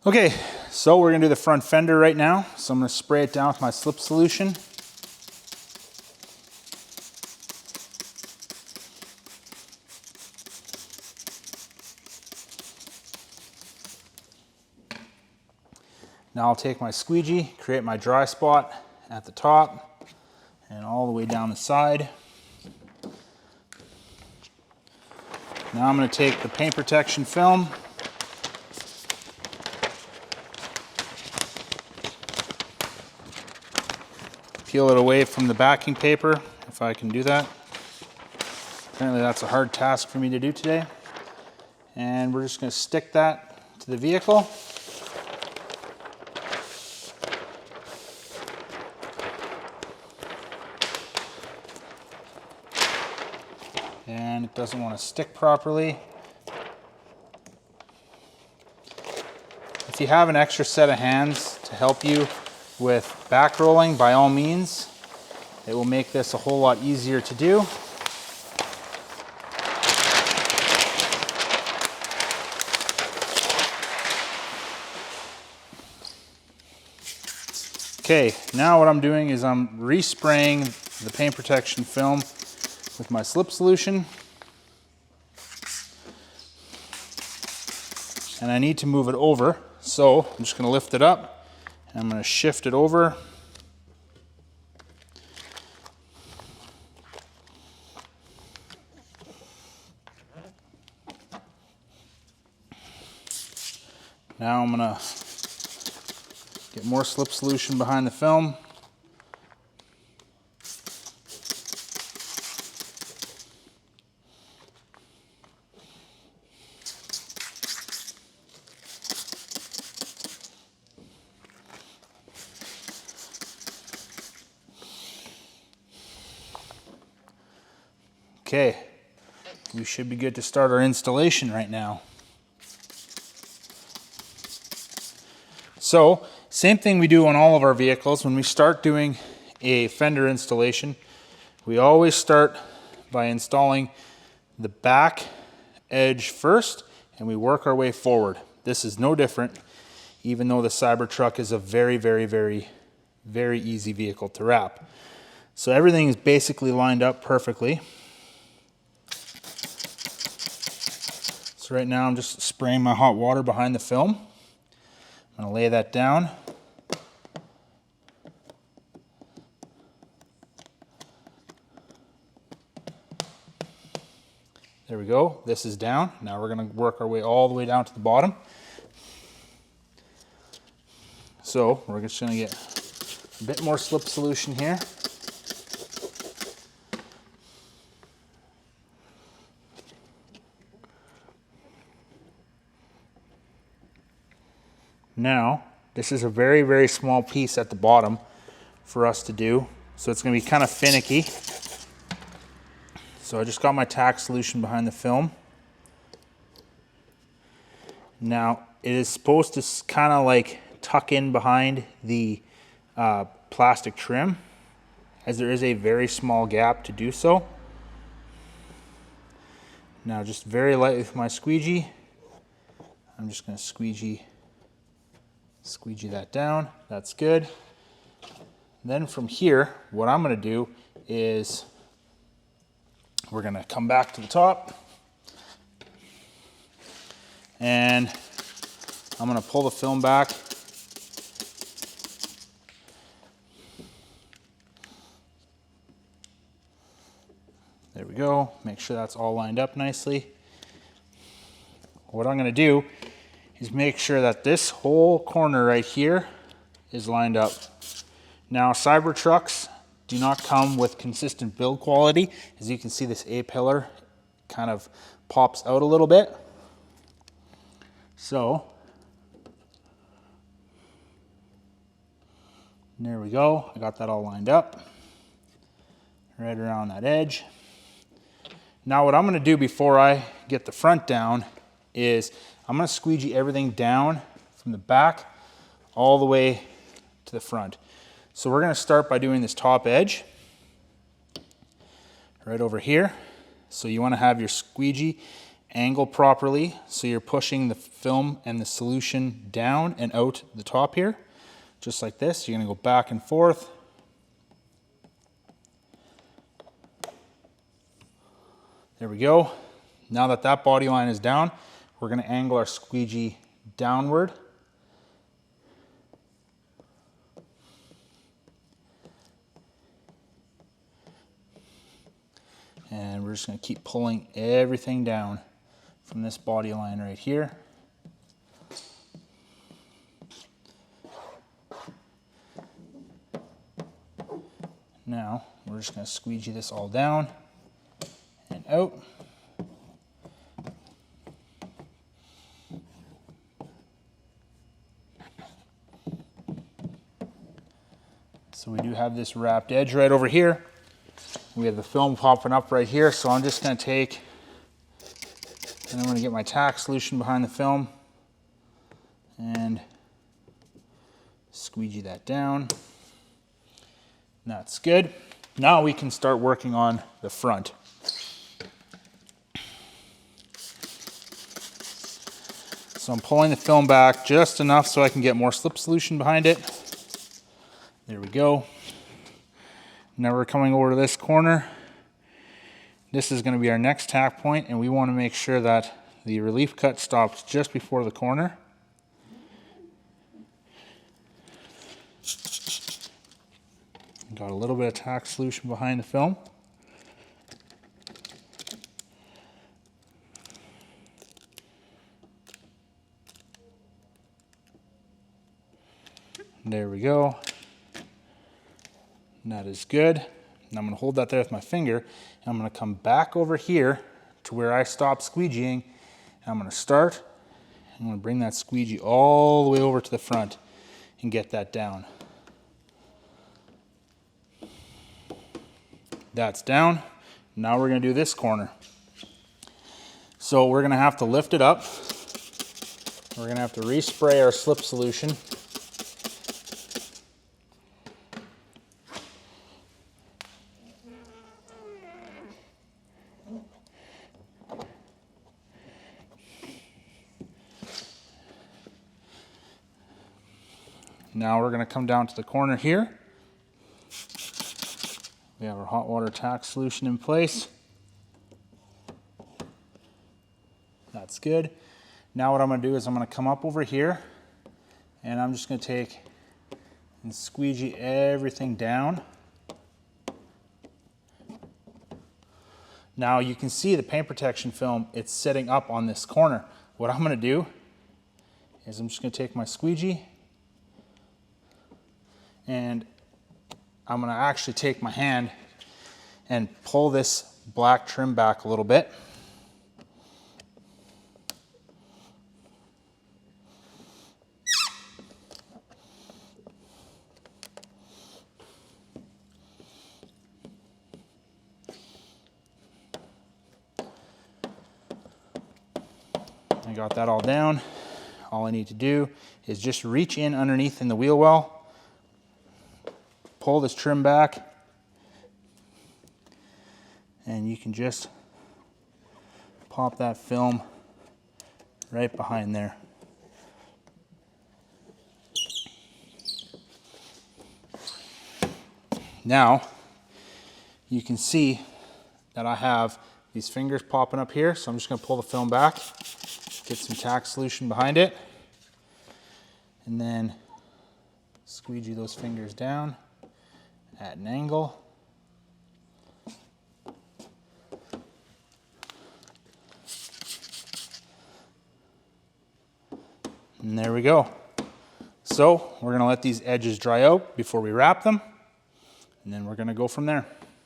Okay, so we're gonna do the front fender right now. So I'm gonna spray it down with my slip solution. Now I'll take my squeegee, create my dry spot at the top and all the way down the side. Now I'm going to take the paint protection film, peel it away from the backing paper, if I can do that. Apparently that's a hard task for me to do today. And we're just going to stick that to the vehicle. And it doesn't want to stick properly. If you have an extra set of hands to help you with back rolling, by all means, it will make this a whole lot easier to do. Okay, now what I'm doing is I'm respraying the paint protection film with my slip solution. And I need to move it over, so I'm just going to lift it up and I'm going to shift it over. Now I'm going to get more slip solution behind the film. Okay, we should be good to start our installation right now. So, same thing we do on all of our vehicles. When we start doing a fender installation, we always start by installing the back edge first, and we work our way forward. This is no different, even though the Cybertruck is a very, very, very, very easy vehicle to wrap. So everything is basically lined up perfectly. So right now I'm just spraying my hot water behind the film. I'm going to lay that down. There we go. This is down. Now we're going to work our way all the way down to the bottom. So we're just going to get a bit more slip solution here. Now, this is a very, very small piece at the bottom for us to do, so it's going to be kind of finicky. So I just got my tack solution behind the film. Now, it is supposed to kind of like tuck in behind the plastic trim, as there is a very small gap to do so. Now, just very lightly with my squeegee, I'm just going to squeegee that down. That's good. Then from here, what I'm going to do is we're going to come back to the top and I'm going to pull the film back. There we go. Make sure that's all lined up nicely. What I'm going to do is make sure that this whole corner right here is lined up. Now, Cybertrucks do not come with consistent build quality. As you can see, this A-pillar kind of pops out a little bit. So, there we go. I got that all lined up, right around that edge. Now, what I'm going to do before I get the front down is I'm going to squeegee everything down from the back all the way to the front. So we're going to start by doing this top edge right over here. So you want to have your squeegee angle properly so you're pushing the film and the solution down and out the top here, just like this. You're going to go back and forth. There we go. Now that that body line is down, we're going to angle our squeegee downward. And we're just going to keep pulling everything down from this body line right here. Now we're just going to squeegee this all down and out. So we do have this wrapped edge right over here. We have the film popping up right here, so I'm just going to take, and I'm going to get my tack solution behind the film and squeegee that down. That's good. Now we can start working on the front. So I'm pulling the film back just enough so I can get more slip solution behind it. There we go. Now we're coming over to this corner. This is going to be our next tack point, and we want to make sure that the relief cut stops just before the corner. Got a little bit of tack solution behind the film. There we go. That is good. And I'm going to hold that there with my finger. And I'm going to come back over here to where I stopped squeegeeing. And I'm going to start. I'm going to bring that squeegee all the way over to the front and get that down. That's down. Now we're going to do this corner. So we're going to have to lift it up. We're going to have to respray our slip solution. Now we're going to come down to the corner here. We have our hot water tack solution in place. That's good. Now what I'm going to do is I'm going to come up over here and I'm just going to take and squeegee everything down. Now you can see the paint protection film, it's setting up on this corner. What I'm going to do is I'm just going to take my squeegee and I'm going to actually take my hand and pull this black trim back a little bit. I got that all down. All I need to do is just reach in underneath in the wheel well, pull this trim back, and you can just pop that film right behind there. Now you can see that I have these fingers popping up here, so I'm just going to pull the film back, get some tack solution behind it, and then squeegee those fingers down at an angle. And there we go. So we're going to let these edges dry out before we wrap them, and then we're going to go from there.